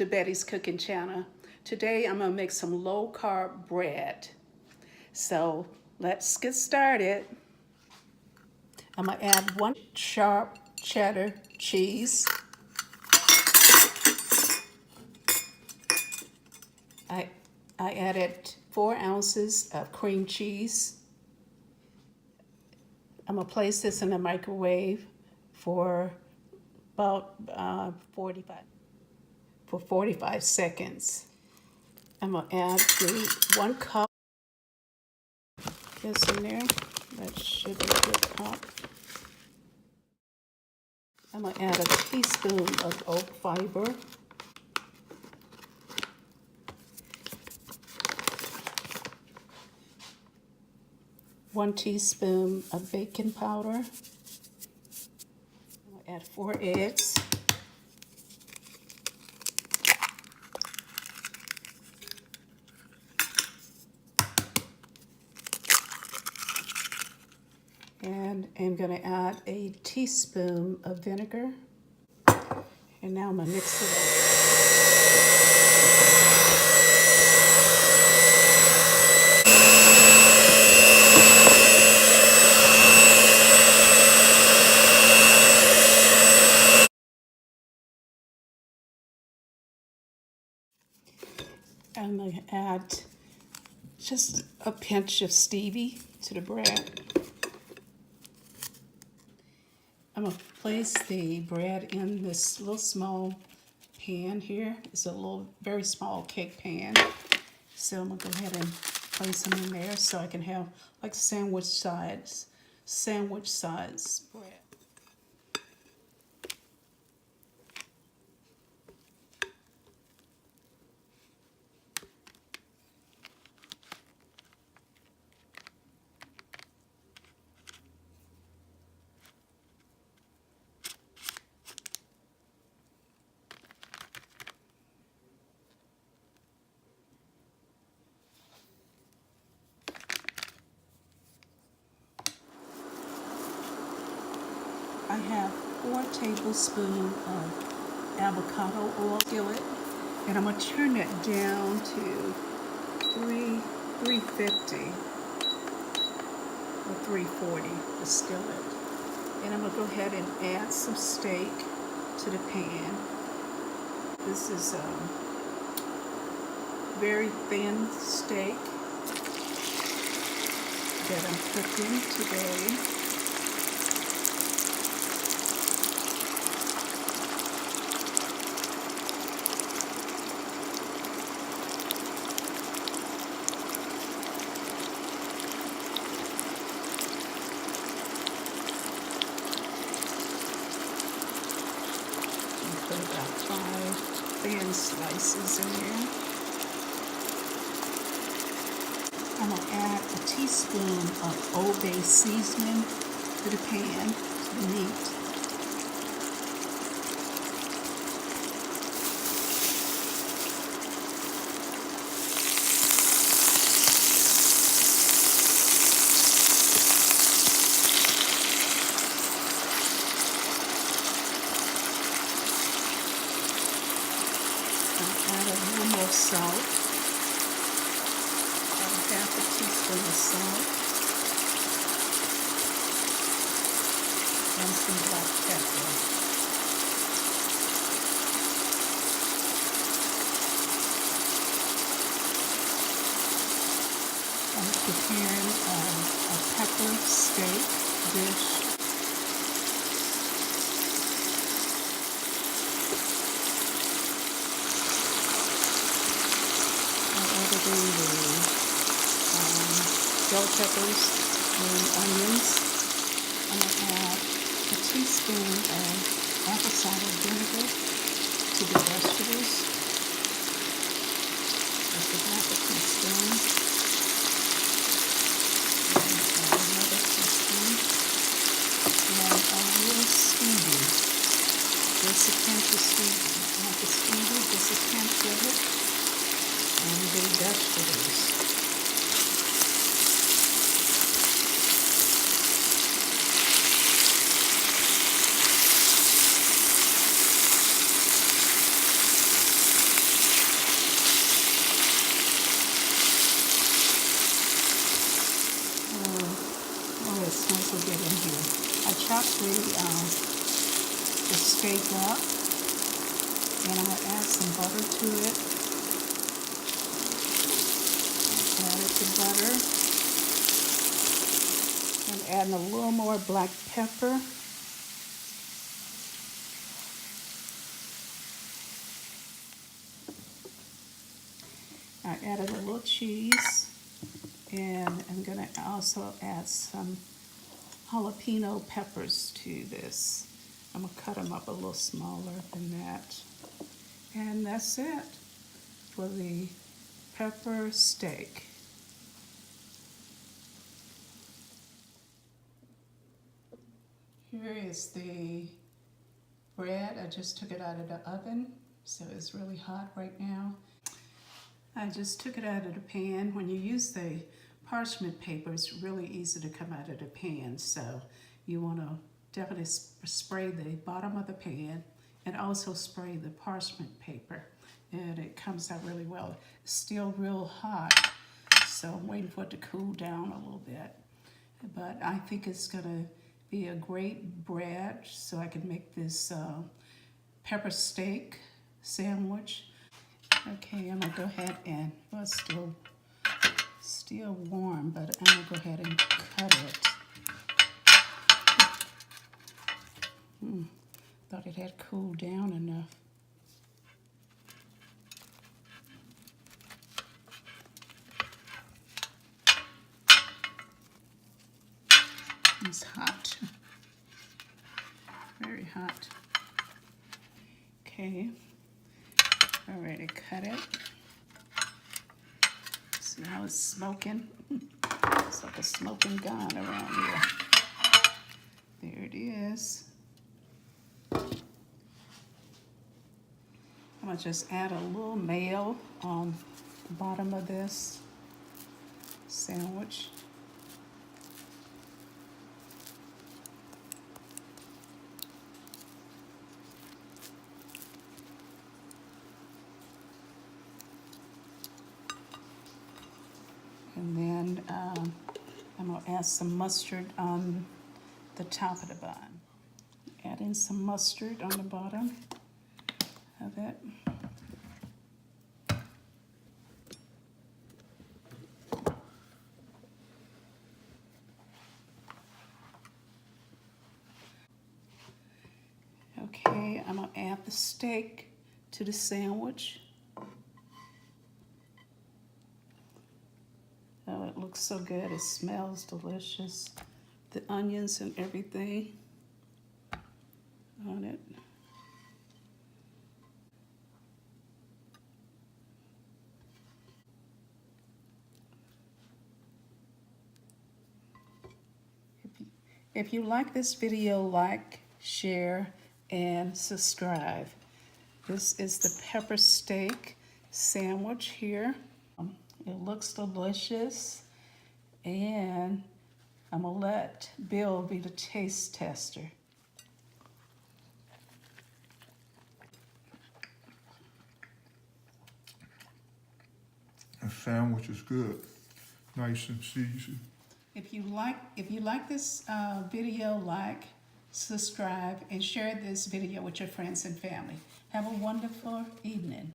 to Betty's Cooking Channel. Today I'm gonna make some low carb bread. So let's get started. I'm gonna add 1 sharp cheddar cheese. I added 4 ounces of cream cheese. I'm gonna place this in the microwave for about 45 seconds. I'm gonna add the 1 cup this in there. That should be a good cup. I'm gonna add a teaspoon of oat fiber. One teaspoon of baking powder. I'll add 4 eggs. And I'm going to add a teaspoon of vinegar. And now I'm going to mix it up. I'm going to add just a pinch of stevia to the bread. I'm going to place the bread in this little small pan here. It's a very small cake pan. So I'm going to go ahead and place them in there so I can have like sandwich size bread. I have 4 tablespoons of avocado oil skillet, and I'm going to turn that down to 350 or 340, the skillet. And I'm going to go ahead and add some steak to the pan. This is a very thin steak that I'm cooking today. Put about 5 thin slices in there. I'm going to add a teaspoon of Old Bay seasoning to the pan, to the meat. Add a little more salt, about 1/2 teaspoon of salt, and some black pepper. I'm preparing a pepper steak dish. The bell peppers and onions. I'm going to add a teaspoon of apple cider vinegar to the vegetables. That's about a teaspoon. And another teaspoon. And a little stevia. Just a pinch of stevia. Not the stevia, just a pinch of it. And the vegetables. chop the steak up, and I'm going to add some butter to it. Added the butter. And adding a little more black pepper. I added a little cheese, and I'm going to also add some jalapeno peppers to this. I'm going to cut them up a little smaller than that. And that's it for the pepper steak. Here is the bread. I just took it out of the oven, so it's really hot right now. I just took it out of the pan. When you use the parchment paper, it's really easy to come out of the pan, so you want to definitely spray the bottom of the pan and also spray the parchment paper, and it comes out really well. It's still real hot, so I'm waiting for it to cool down a little bit, but I think it's going to be a great bread, so I can make this pepper steak sandwich. Okay, I'm going to go ahead and, well, it's still warm, but I'm going to go ahead and cut it. Thought it had cooled down enough. It's hot. Very hot. Okay. Already cut it. See how it's smoking? It's like a smoking gun around here. There it is. I'm going to just add a little mayo on the bottom of this sandwich. And then I'm going to add some mustard on the top of the bun. Add in some mustard on the bottom of it. Okay, I'm going to add the steak to the sandwich. Oh, it looks so good. It smells delicious. The onions and everything on it. If you like this video, like, share, and subscribe. This is the pepper steak sandwich here. It looks delicious, and I'm gonna let Bill be the taste tester. The sandwich is good, nice and seasoned. If you like this video, like, subscribe, and share this video with your friends and family. Have a wonderful evening.